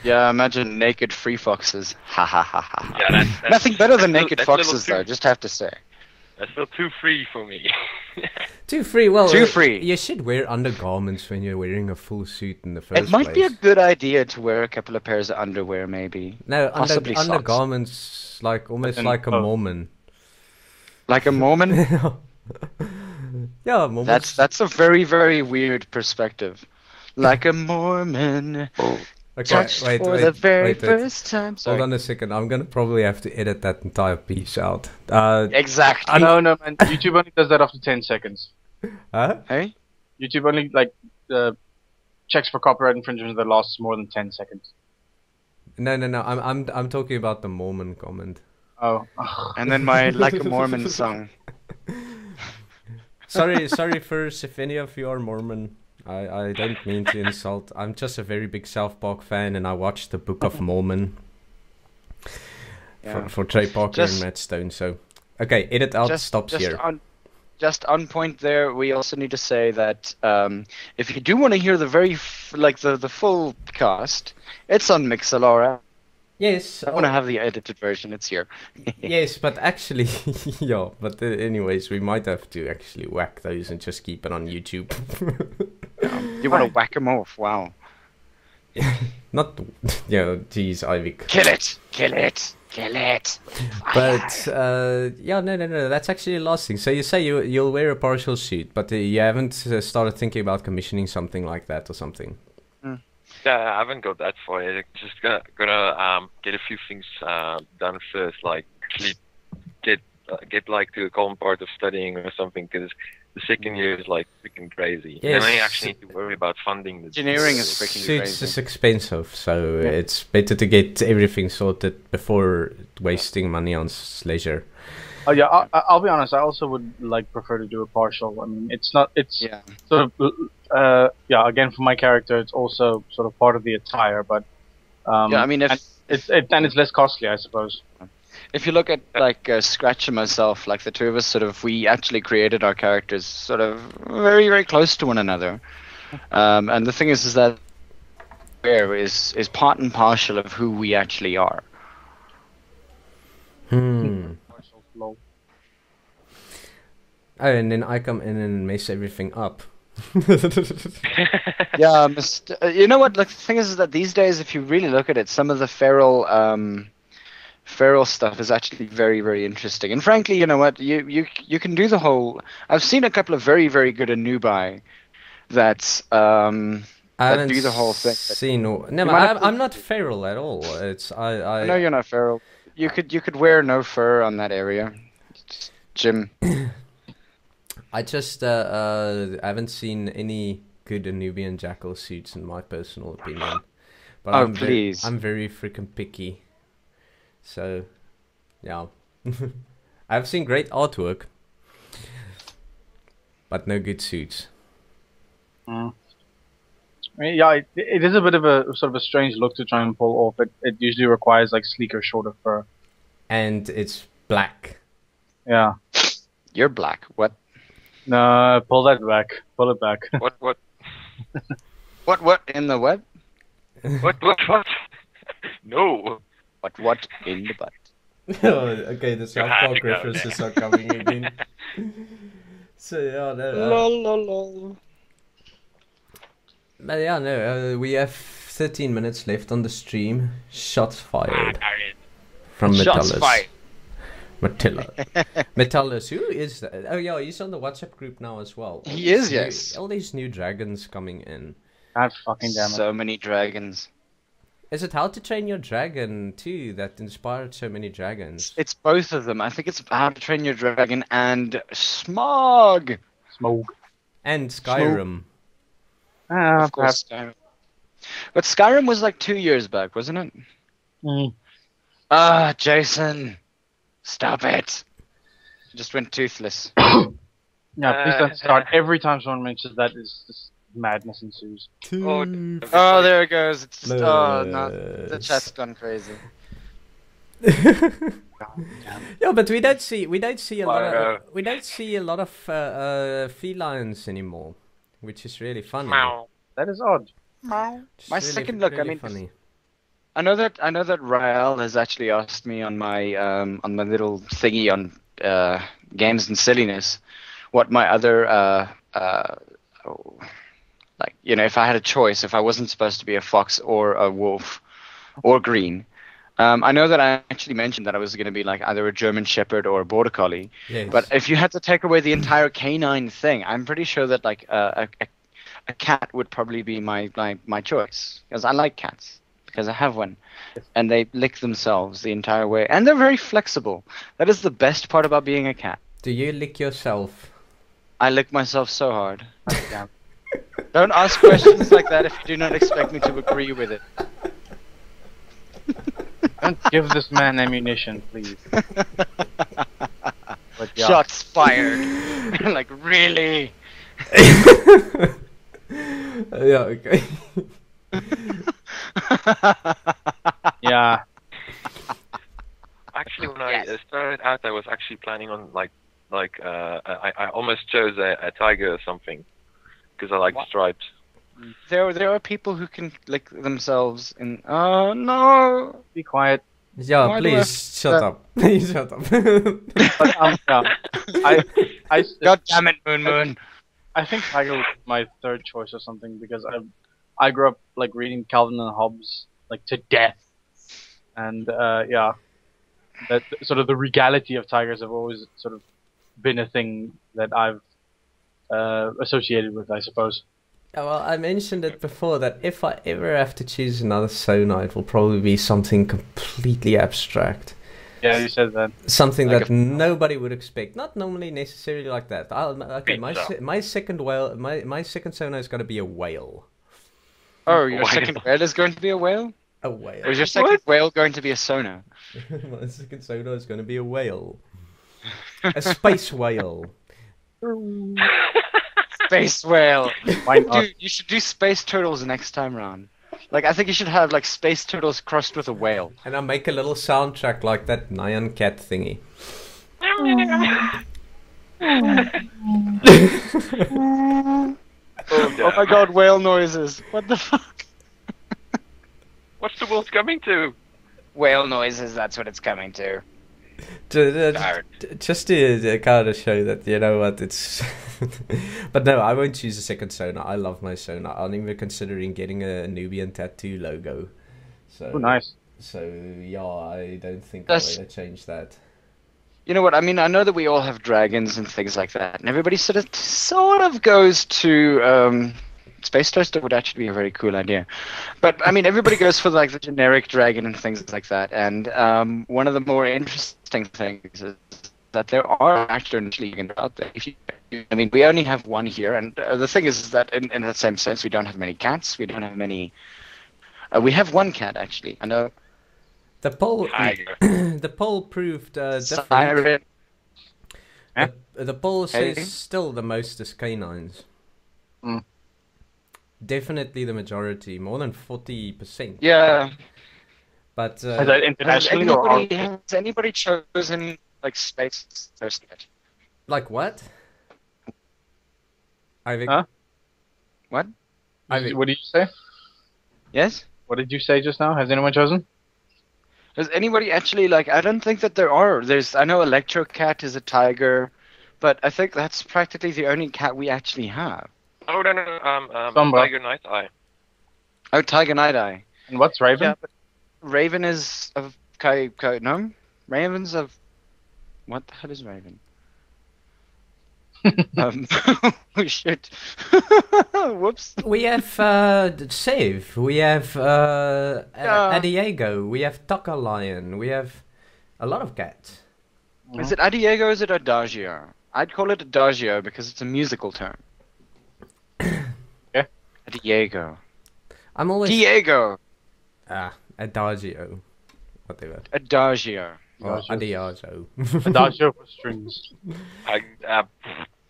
Yeah, imagine naked free foxes. Ha ha ha ha. Yeah, that's Nothing better than that's naked that's a little foxes, too- though. Just have to say. That's still too free for me. Too free. Well, Too free. You should wear undergarments when you're wearing a full suit in the first It might be a place. good idea to wear a couple of pairs of underwear, maybe. No, possibly socks. undergarments, like almost like a Mormon. Like a Mormon? Yeah, Mormons. That's a very, very weird perspective. Like a Mormon, Okay, touched for the very first time. Sorry. Hold on a second. I'm gonna probably have to edit that entire piece out. Exactly. No, man. YouTube only does that after 10 seconds. Huh? Hey? YouTube only checks for copyright infringement that lasts more than 10 seconds. No. I'm talking about the Mormon comment. Oh. And then my Like a Mormon song. Sorry, first, if any of you are Mormon. I don't mean to insult. I'm just a very big South Park fan, and I watched the Book of Mormon Yeah. for Trey Parker and Matt Stone. So, okay, edit out stops here. Just on point there, we also need to say that if you do want to hear the the full cast, it's on Mixalora. Yes, I want to have the edited version. It's here. yes, but actually, yeah. But anyways, we might have to actually whack those and just keep it on YouTube. You want to whack them off? Wow. Not, geez, Ivic. Kill it! Kill it! Kill it! But yeah, no. That's actually the last thing. So you say you'll wear a partial suit, but you haven't started thinking about commissioning something like that or something. Yeah, I haven't got that far yet. Just gonna get a few things done first, like actually get like to a common part of studying or something. Because the second year is like freaking crazy. Yes. And then you actually need to worry about funding the Engineering is freaking Suits crazy. is expensive, so it's better to get everything sorted before wasting money on leisure. Oh yeah, I'll be honest. I also would like prefer to do a partial. I mean, it's not. It's Yeah. sort of. Yeah. Again, for my character, it's also sort of part of the attire, but. Yeah, I mean, if it's less costly, I suppose. if you look at like Scratch and myself, like the two of us, sort of, we actually created our characters sort of very, very close to one another. And the thing is that is part and parcel of who we actually are. Partial flow. Oh, and then I come in and mess everything up. Yeah, you know what? Like, the thing is that these days, if you really look at it, some of the feral stuff is actually very, very interesting. And frankly, you know what? You can do the whole. I've seen a couple of very, very good Anubai that that do the whole thing. I'm not feral at all. I know you're not feral. You could wear no fur on that area, Jim. I just haven't seen any good Anubian jackal suits in my personal opinion. But please. I'm very freaking picky. So, yeah. I've seen great artwork, but no good suits. I mean, yeah, it is a bit of a sort of a strange look to try and pull off. It usually requires like sleeker, shorter fur. And it's black. Yeah. You're black. What? No, pull that back. Pull it back. What? What in the what? What? No. What in the butt? Oh, okay, the South had Park to go references are coming again. So yeah, Lol. but yeah, no, we have 13 minutes left on the stream. Shots fired from Shots Metallus. fired. Metallus, who is that? Oh yeah, he's on the WhatsApp group now as well. He is, yes. All these new dragons coming in. God fucking damn it. So many dragons. Is it How to Train Your Dragon too that inspired so many dragons? It's both of them. I think it's How to Train Your Dragon and Smog. Smoke. And Skyrim. Of course, Skyrim. But Skyrim was like 2 years back, wasn't it? Jason. Stop it. Just went toothless. Yeah, please don't start. Every time someone mentions that, is just madness ensues. Oh, there it goes. It's just, no, the chat's gone crazy. Yeah, but we don't see a lot of felines anymore, which is really funny. That is odd. It's My really, second look, really I mean, funny. I know that Rael has actually asked me on my little thingy on games and silliness what my other like, you know, if I had a choice, if I wasn't supposed to be a fox or a wolf or green. I know that I actually mentioned that I was going to be like either a German Shepherd or a Border Collie. Yes. But if you had to take away the entire canine thing, I'm pretty sure that like a cat would probably be my choice, because I like cats. Because I have one, and they lick themselves the entire way, and they're very flexible. That is the best part about being a cat. Do you lick yourself? I lick myself so hard. Don't ask questions like that if you do not expect me to agree with it. Don't give this man ammunition, please. But yeah. Shots fired. Like, really? Yeah, okay. Yeah. Actually, when I started out, I was actually planning on I almost chose a tiger or something because I like stripes. There are people who can lick themselves in. Oh no! Be quiet. Yeah, Why do please shut up. Please shut up. But yeah. God damn it, Moon. I think tiger was my third choice or something, because I grew up like reading Calvin and Hobbes like to death, and yeah, that sort of the regality of tigers have always sort of been a thing that I've associated with, I suppose. Yeah, well, I mentioned it before that if I ever have to choose another Sona, it will probably be something completely abstract. Yeah, you said that. Something Like that nobody would expect. Not normally necessarily like that. Okay, Pizza. my second whale, my second sonar is going to be a whale. Oh, your Whale. second whale is going to be a whale? A whale. Or is your second whale going to be a sonar? My second sonar is going to be a whale. A space whale. Space whale. Why not? Dude, you should do space turtles next time round. Like, I think you should have, like, space turtles crossed with a whale. And I make a little soundtrack like that Nyan Cat thingy. Oh my god, whale noises. What the fuck? What's the world coming to? Whale noises, that's what it's coming to. Just to kind of show that, you know what, it's... But no, I won't choose a second sonar. I love my sonar. I'm even considering getting a Nubian tattoo logo. So, Oh, nice. So, yeah, I don't think That's- I'm going to change that. You know what, I mean, I know that we all have dragons and things like that, and everybody sort of goes to, Space Toaster would actually be a very cool idea. But, I mean, everybody goes for, like, the generic dragon and things like that, and one of the more interesting things is that there are actually dragons out there. I mean, we only have one here, and the thing is that in the same sense, we don't have many cats, we don't have many... we have one cat, actually. I know. The poll, Tiger. the poll proved different. Siren. The poll Hey. says still the most is canines. Mm. Definitely the majority, more than 40%. Yeah. But Is that internationally or Has anybody chosen, like, Space Toaster yet? like what? Ivic, Huh? What? What did you say? Yes? What did you say just now? Has anyone chosen? Does anybody actually, like, I don't think that there are. I know Electro Cat is a tiger, but I think that's practically the only cat we actually have. Oh no, Sombra. Tiger Night Eye. Oh, Tiger Night Eye. And what's Raven? Yeah, but Raven is of no? Raven's of... What the hell is Raven? Oh shit. Whoops. we have Save, we have Adiego, we have Tucker Lion, we have a lot of cats. Is it Adiego or is it Adagio? I'd call it Adagio because it's a musical term. Yeah. Adiego. I'm always... Diego. Adagio. Whatever. Adagio. Or Adiago. Adagio for strings.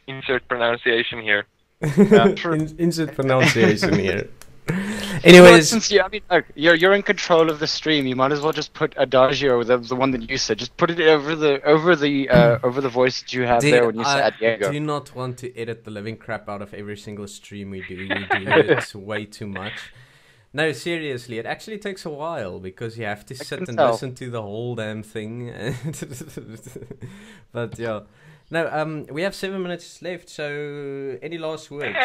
Insert pronunciation here. Insert pronunciation here. Well, Anyways, since I mean, look, you're in control of the stream. You might as well just put Adagio, the one that you said. Just put it over the voice that you have dude, there when you I said Diego. do not want to edit the living crap out of every single stream we do. We do it way too much. No, seriously, it actually takes a while because you have to sit can and tell. listen to the whole damn thing. But yeah, no. We have 7 minutes left. So, any last words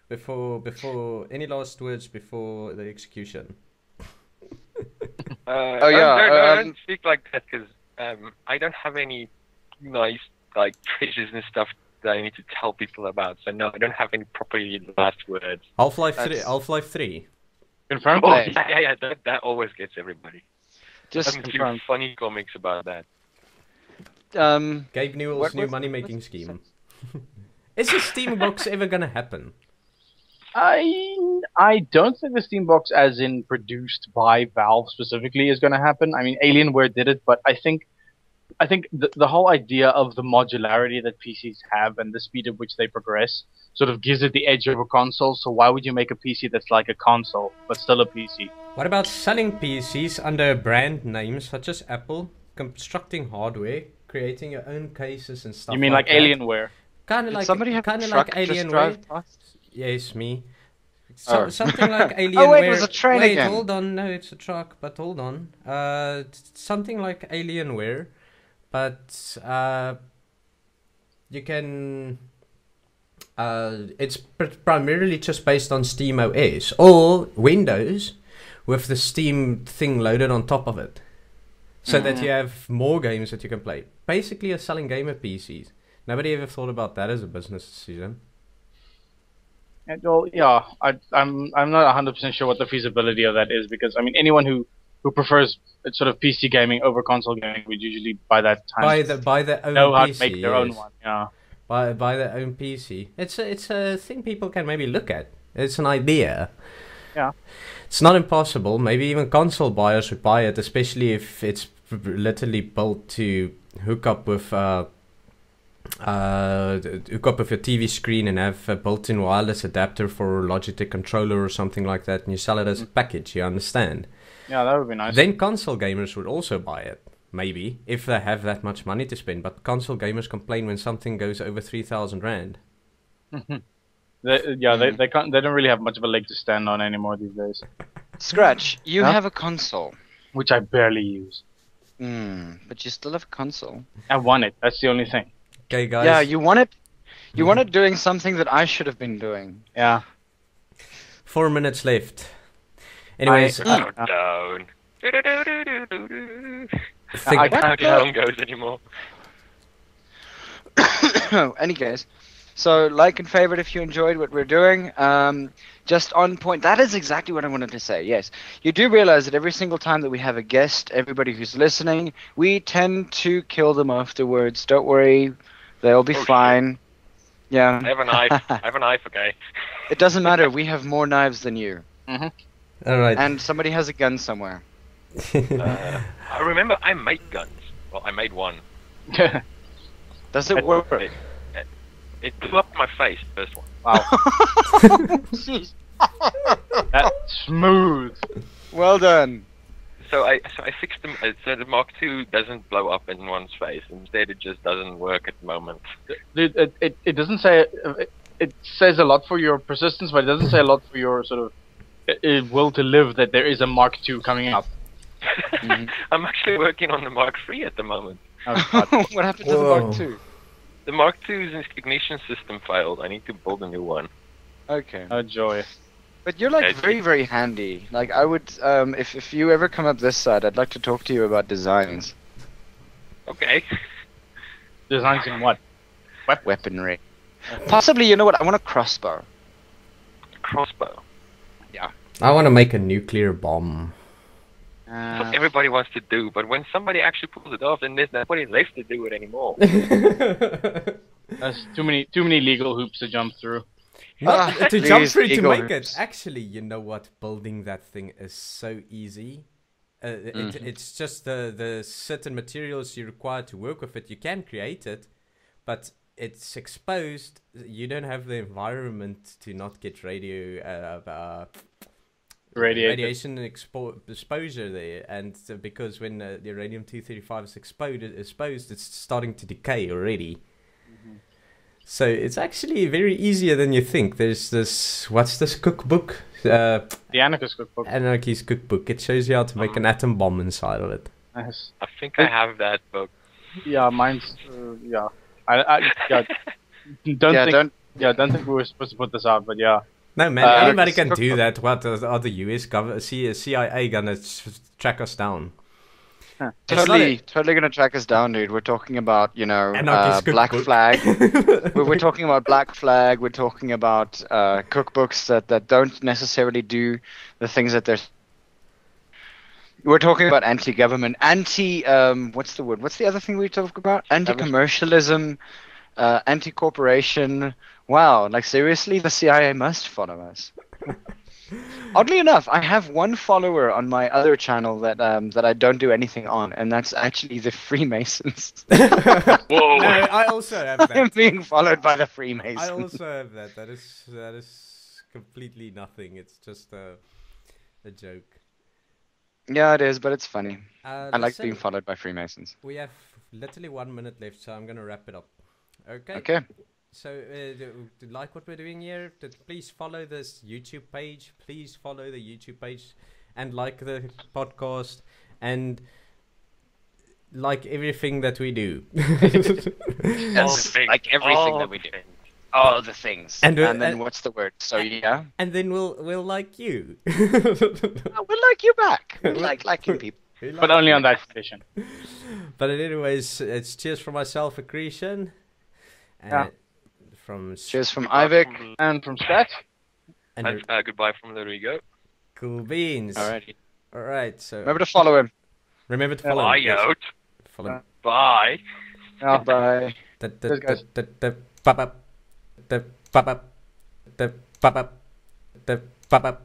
before any last words before the execution? Oh, yeah, Don't speak like that because I don't have any nice like treasures and stuff that I need to tell people about. So no, I don't have any properly last words. Half-Life 3. That's- Half-Life 3. Confirmed? Oh Hey. yeah. That always gets everybody. Just Some cute, funny comics about that. Gabe Newell's What new was- money-making scheme. Is the Steam box ever gonna happen? I don't think the Steam box, as in produced by Valve specifically, is going to happen. I mean, Alienware did it, but I think the whole idea of the modularity that PCs have and the speed at which they progress sort of gives it the edge of a console. So why would you make a PC that's like a console but still a PC? What about selling PCs under brand names such as Apple, constructing hardware, creating your own cases and stuff? You mean like that? Alienware? Kind of Did like somebody have kind a of truck like just Alienware. drive past? Yes, me. Oh. Something like Alienware. Oh, wait, it was a train Wait, again. hold on. No, it's a truck, but hold on. Something like Alienware, but you can. It's primarily just based on Steam OS or Windows, with the Steam thing loaded on top of it, so that you have more games that you can play. Basically, a selling gamer PCs. Nobody ever thought about that as a business decision. Well, yeah, I'm not 100% sure what the feasibility of that is because I mean anyone who who prefers sort of PC gaming over console gaming would usually by that time Buy their own know PC. how to make their own one. Yeah. Buy their own PC. It's a thing people can maybe look at. It's an idea. Yeah. It's not impossible. Maybe even console buyers would buy it, especially if it's literally built to hook up with your TV screen and have a built-in wireless adapter for a Logitech controller or something like that, and you sell it as a package. You understand? Yeah, that would be nice. Then console gamers would also buy it. Maybe, if they have that much money to spend. But console gamers complain when something goes over 3,000 rand. They can't. They don't really have much of a leg to stand on anymore these days. Scratch, you have a console. Which I barely use. But you still have a console. I want it. That's the only thing. Okay, guys. Yeah, you want it. You want it doing something that I should have been doing. Yeah. 4 minutes left. Anyways, Down. think, I can't how the song goes anymore. Any case, so like and favorite if you enjoyed what we're doing. Just on point. That is exactly what I wanted to say. Yes, you do realize that every single time that we have a guest, everybody who's listening, we tend to kill them afterwards. Don't worry, they'll be fine. Yeah. I have a knife. I have a knife. Okay. It doesn't matter. We have more knives than you. Mm-hmm. all right. And somebody has a gun somewhere. I remember I made guns. Well, I made one. Does it work? It blew up my face, the first one. Wow. Jeez. That's smooth. Well done. So I fixed them. So the Mark II doesn't blow up in one's face. Instead, it just doesn't work at the moment. Dude, it doesn't say. It says a lot for your persistence, but it doesn't say a lot for your sort of will to live that there is a Mark II coming up. I'm actually working on the Mark III at the moment. Oh, God. What happened to the Mark II? The Mark II's ignition system failed. I need to build a new one. Okay. Oh, joy. But you're like Okay. very, very handy. Like I would, if you ever come up this side, I'd like to talk to you about designs, Okay. Designs in what? weaponry. Possibly, you know what? I want a crossbow. Crossbow. I want to make a nuclear bomb. That's what everybody wants to do, but when somebody actually pulls it off, then there's nobody left to do it anymore. That's too many legal hoops to jump through. Not to please, jump through to eagle make hoops. it. Actually, you know what? Building that thing is so easy. It's just the certain materials you require to work with it. You can create it, but it's exposed. You don't have the environment to not get radiation exposure there, and because when the uranium-235 is exposed, it's starting to decay already. So it's actually very easier than you think. There's this, what's this cookbook? The Anarchist cookbook. Anarchy's cookbook. It shows you how to make an atom bomb inside of it. Nice. I think I have that book. Yeah, mine's yeah. Don't think we were supposed to put this out, but yeah. No man, anybody can do cookbook. that. What are the US CIA gonna track us down? Totally gonna track us down, dude. We're talking about, Anarchist Black cookbook. Flag. we're talking about Black Flag. We're talking about cookbooks that don't necessarily do the things that they're. We're talking about anti-government, what's the word? What's the other thing we talk about? Anti-commercialism, anti-corporation. Wow, like seriously, the CIA must follow us. Oddly enough, I have one follower on my other channel that I don't do anything on, and that's actually the Freemasons. Whoa! No, I also have I'm that. being followed by the I Freemasons. also have that. That is completely nothing. It's just a joke. Yeah, it is, but it's funny. I like Listen, being followed by Freemasons. We have literally 1 minute left, so I'm gonna wrap it up. Okay. Okay. So, like what we're doing here, please follow this YouTube page. Please follow the YouTube page and like the podcast and like everything that we do. Yes, like everything that we do. All the things. And then what's the word? So yeah. And then we'll like you. We'll like you back. We like liking people. But only on that condition. But anyways, it's cheers from myself, Accretion. Yeah. Cheers from Ivic. And from Scratch. And Goodbye from Lurigo. cool beans. Alrighty. All right. So Remember to follow him. remember to follow. Bye, Yes. out. Follow. him. Bye. Yeah. Bye. Cheers, guys. Pop-up. Pop-up. Pop-up. Pop-up. Pop-up.